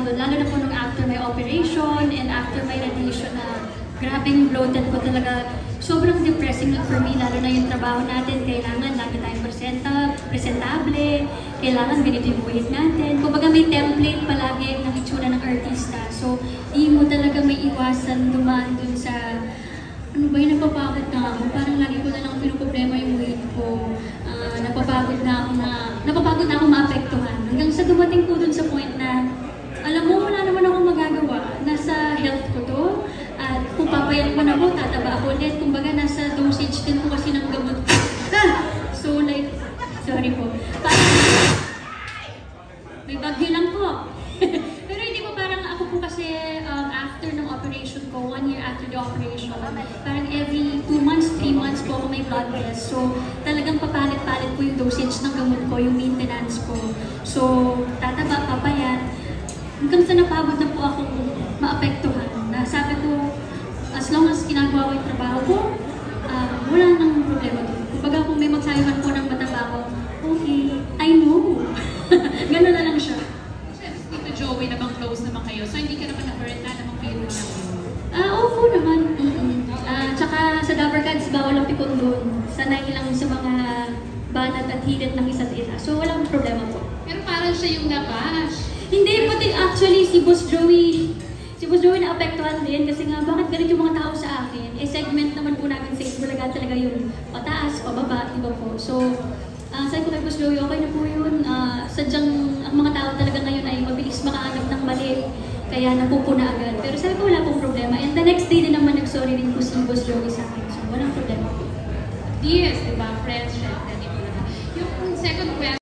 doon, lalo na po nung after my operation and after my radiation na grabing bloated ko talaga. Sobrang depressing nun for me, lalo na yung trabaho natin. Kailangan lagi tayong presentable, kailangan ganito yung buhit natin. Kumbaga may template palagi ng itsura ng artista. So, di mo talaga may iwasan dumaan dun sa, ano ba yung napapagod na ako? Parang lagi ko na lang pinuproblema yung weight ko. Napapagod na ako maapektuhan. Hanggang sa dumating ko dun sa point na, alam mo, wala naman akong magagawa. Nasa health ko to. At kung papayat man ako, tataba ako ulit. Kumbaga, nasa dosage din po kasi ng gamot ko. So like, sorry po. May bagyo lang po. Pero hindi po, parang ako po kasi after ng operation ko, 1 year after the operation, parang every 2 months, 3 months po ako may blood test. So talagang papalit-palit po yung dosage ng gamot ko, yung maintenance ko. So tataba, papayat. Hanggang sa napagod na po akong maapektuhan. Na sabi ko, as long as ginagawa ko yung trabaho ko, wala nang problema doon. Kumbaga kung may magsayuhan po ng mataba ko, okay, I know. Gano'n na lang siya. Tito Joey, nabang close naman kayo, so hindi ka naman na-burn namang kayo na. Oo naman. Tsaka sa Dabber Cats, bawal ang pikon doon. Sanay lang sa mga banat at hirit ng isa't isa. So walang problema po. Pero parang siya yung nabash. Hindi, pati actually si Boss Joey na-apektuhan din kasi nga bakit ganun yung mga tao sa akin? Eh segment naman po namin sa Bulaga talaga yung pataas, pababa, iba po. So, sabi ko kay Boss Joey, okay na po yun. Sadyang ang mga tao talaga ngayon ay mabilis makahanap ng mali, kaya napupuna agad. Pero sabi ko wala pong problema. And the next day din naman nag-sorry din po si Boss Joey sa akin. So, walang problema po. Yes, diba? Friends, syempre, di ba? Yung second question,